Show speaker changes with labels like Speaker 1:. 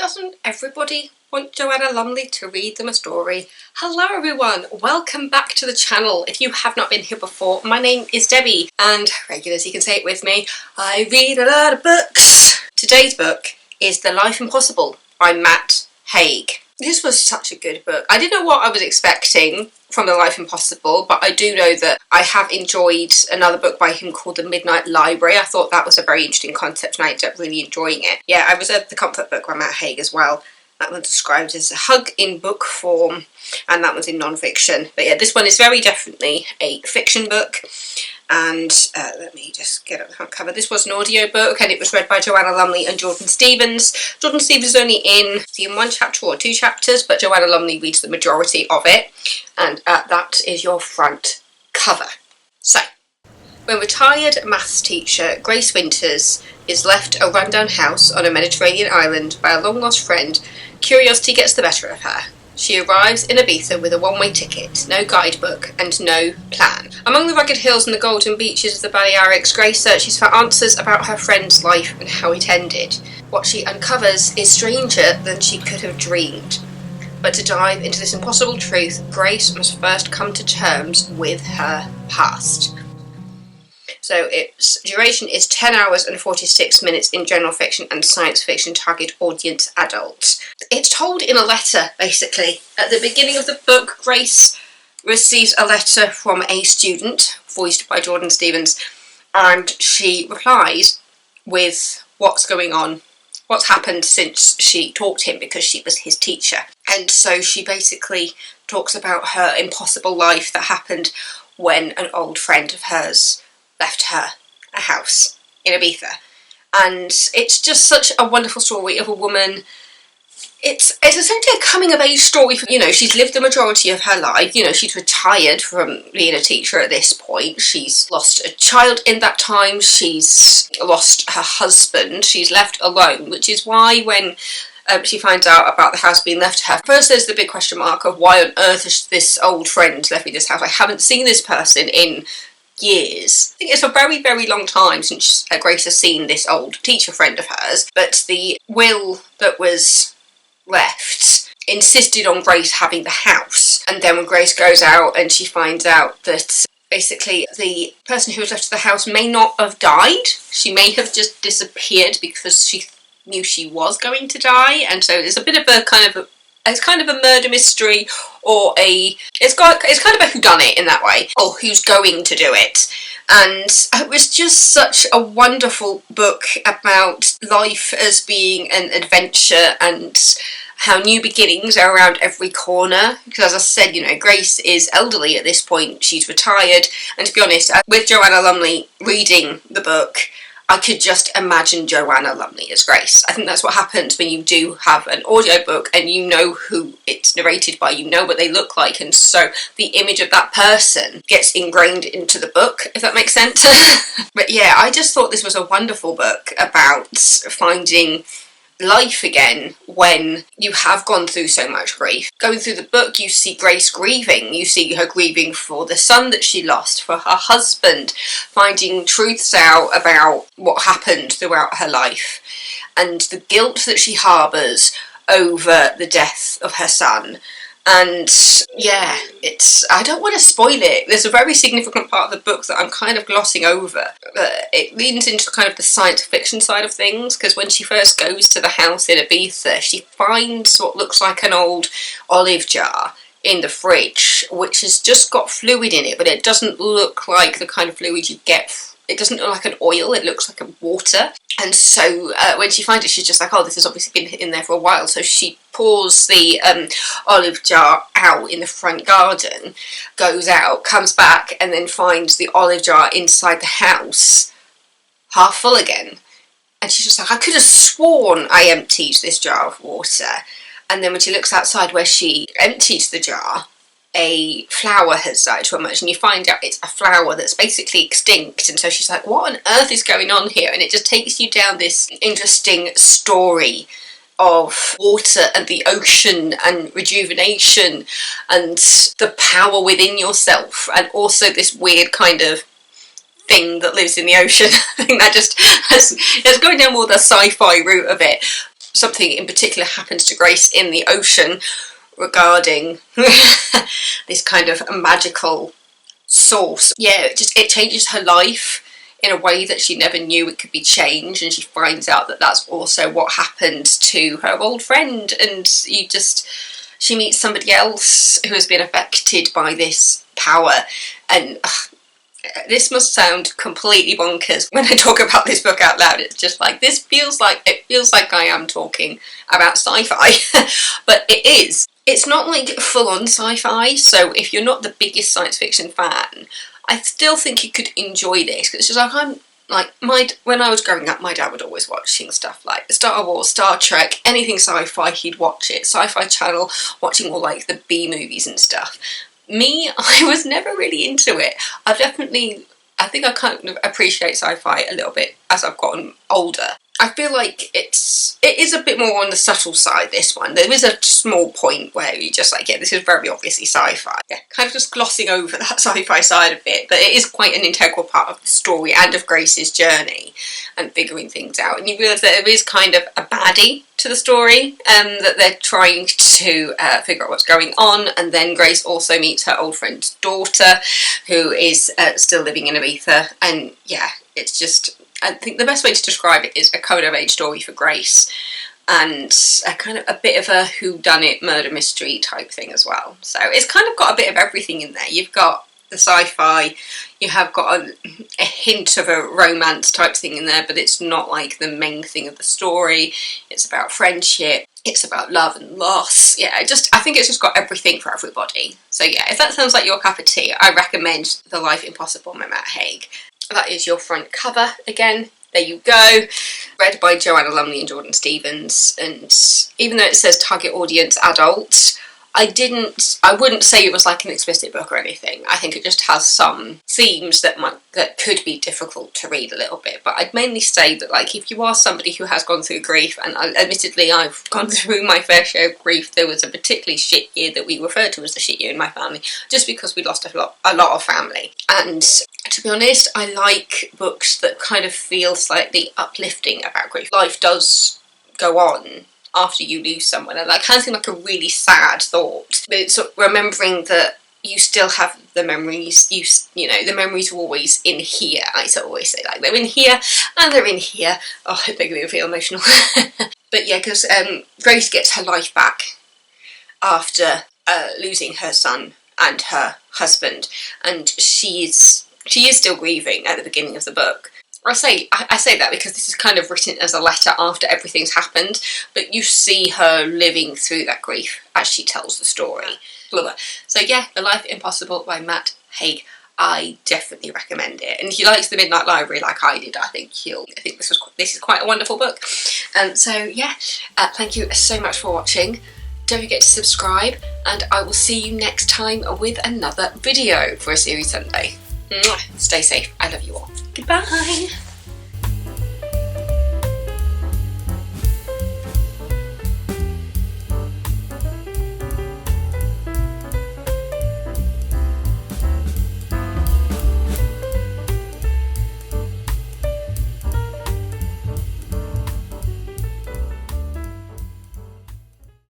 Speaker 1: Doesn't everybody want Joanna Lumley to read them a story? Hello everyone, welcome back to the channel. If you have not been here before, my name is Debbie, and regulars, you can say it with me, I read a lot of books. Today's book is The Life Impossible by Matt Haig. This was such a good book. I didn't know what I was expecting from The Life Impossible, but I do know that I have enjoyed another book by him called The Midnight Library. I thought that was a very interesting concept and I ended up really enjoying it. Yeah, I reserved The Comfort book by Matt Haig as well. That one's described as a hug in book form, and that one's in non-fiction. But yeah, this one is very definitely a fiction book. And let me just get up the front cover. This was an audio book and it was read by Joanna Lumley and Jordan Stevens. Jordan Stevens is only in one chapter or two chapters, but Joanna Lumley reads the majority of it. And that is your front cover. So, when retired maths teacher Grace Winters is left a rundown house on a Mediterranean island by a long-lost friend, curiosity gets the better of her. She arrives in Ibiza with a one-way ticket, no guidebook, and no plan. Among the rugged hills and the golden beaches of the Balearics, Grace searches for answers about her friend's life and how it ended. What she uncovers is stranger than she could have dreamed. But to dive into this impossible truth, Grace must first come to terms with her past. So its duration is 10 hours and 46 minutes in general fiction and science fiction, target audience adults. It's told in a letter, basically. At the beginning of the book, Grace receives a letter from a student, voiced by Jordan Stevens, and she replies with what's going on, what's happened since she taught him, because she was his teacher. And so she basically talks about her impossible life that happened when an old friend of hers left her a house in Ibiza. And it's just such a wonderful story of a woman. It's essentially a coming of age story. She's lived the majority of her life. She's retired from being a teacher at this point. She's lost a child in that time. She's lost her husband. She's left alone, which is why when she finds out about the house being left to her, first there's the big question mark of why on earth is this old friend left me this house? I haven't seen this person in years. I think it's a very, very long time since Grace has seen this old teacher friend of hers, but the will that was left insisted on Grace having the house. And then when Grace goes out and she finds out that basically the person who was left to the house may not have died, she may have just disappeared because she knew she was going to die, and so there's a bit of a it's kind of a murder mystery, or it's kind of a whodunit in that way, or who's going to do it. And it was just such a wonderful book about life as being an adventure and how new beginnings are around every corner. Because as I said, Grace is elderly at this point, she's retired, and to be honest, with Joanna Lumley reading the book, I could just imagine Joanna Lumley as Grace. I think that's what happens when you do have an audiobook and you know who it's narrated by, you know what they look like, and so the image of that person gets ingrained into the book, if that makes sense. But yeah, I just thought this was a wonderful book about finding life again when you have gone through so much grief. Going through the book, you see Grace grieving. You see her grieving for the son that she lost, for her husband, finding truths out about what happened throughout her life, and the guilt that she harbours over the death of her son. And yeah, I don't want to spoil it. There's a very significant part of the book that I'm kind of glossing over. It leans into kind of the science fiction side of things, because when she first goes to the house in Ibiza, she finds what looks like an old olive jar in the fridge, which has just got fluid in it, but it doesn't look like the kind of fluid you get. It doesn't look like an oil, it looks like a water. And so when she finds it, she's just like, oh, this has obviously been in there for a while. So she pours the olive jar out in the front garden, goes out, comes back, and then finds the olive jar inside the house half full again. And she's just like, I could have sworn I emptied this jar of water. And then when she looks outside where she emptied the jar, a flower has started to emerge, and you find out it's a flower that's basically extinct. And so she's like, what on earth is going on here? And it just takes you down this interesting story of water and the ocean and rejuvenation and the power within yourself, and also this weird kind of thing that lives in the ocean. I think that just has going down more the sci-fi route of it. something in particular happens to Grace in the ocean regarding this kind of magical source. Yeah, it changes her life in a way that she never knew it could be changed, and she finds out that that's also what happened to her old friend, and she meets somebody else who has been affected by this power. And this must sound completely bonkers when I talk about this book out loud. It's just like, it feels like I am talking about sci-fi. But it is. It's not like full-on sci-fi, so if you're not the biggest science fiction fan, I still think you could enjoy this, because it's just like, when I was growing up, my dad would always watching stuff like Star Wars, Star Trek, anything sci-fi, he'd watch it. Sci-Fi Channel, watching all like the B movies and stuff. Me, I was never really into it. I think I kind of appreciate sci-fi a little bit as I've gotten older. I feel like it is a bit more on the subtle side, this one. There is a small point where you just like, yeah, this is very obviously sci-fi. Yeah, kind of just glossing over that sci-fi side of it, but it is quite an integral part of the story and of Grace's journey and figuring things out. And you realise that there is kind of a baddie to the story, that they're trying to figure out what's going on. And then Grace also meets her old friend's daughter, who is still living in Ibiza. And yeah, it's just, I think the best way to describe it is a coming-of-age story for Grace, and a kind of a bit of a whodunit murder mystery type thing as well. So it's kind of got a bit of everything in there. You've got the sci-fi, you have got a hint of a romance type thing in there, but it's not like the main thing of the story. It's about friendship, it's about love and loss. Yeah, I think it's just got everything for everybody. So yeah, if that sounds like your cup of tea, I recommend The Life Impossible by Matt Haig. That is your front cover again. There you go. Read by Joanna Lumley and Jordan Stevens. And even though it says target audience adult, I wouldn't say it was like an explicit book or anything. I think it just has some themes that could be difficult to read a little bit. But I'd mainly say that, like, if you are somebody who has gone through grief, and admittedly I've gone through my fair share of grief, there was a particularly shit year that we refer to as the shit year in my family, just because we lost a lot of family. And to be honest, I like books that kind of feel slightly uplifting about grief. Life does go on after you lose someone, and that kind of seemed like a really sad thought. But it's sort of remembering that you still have the memories. You know, the memories are always in here. I used to always say, like, they're in here and they're in here. Oh, I think we feel emotional. But yeah, because Grace gets her life back after losing her son and her husband, and she is still grieving at the beginning of the book. I say that because this is kind of written as a letter after everything's happened, but you see her living through that grief as she tells the story. So yeah, The Life Impossible by Matt Haig. I definitely recommend it. And if you liked The Midnight Library like I did, I think this is quite a wonderful book. So yeah, thank you so much for watching. Don't forget to subscribe, and I will see you next time with another video for a Series Sunday. Stay safe. I love you all. Goodbye.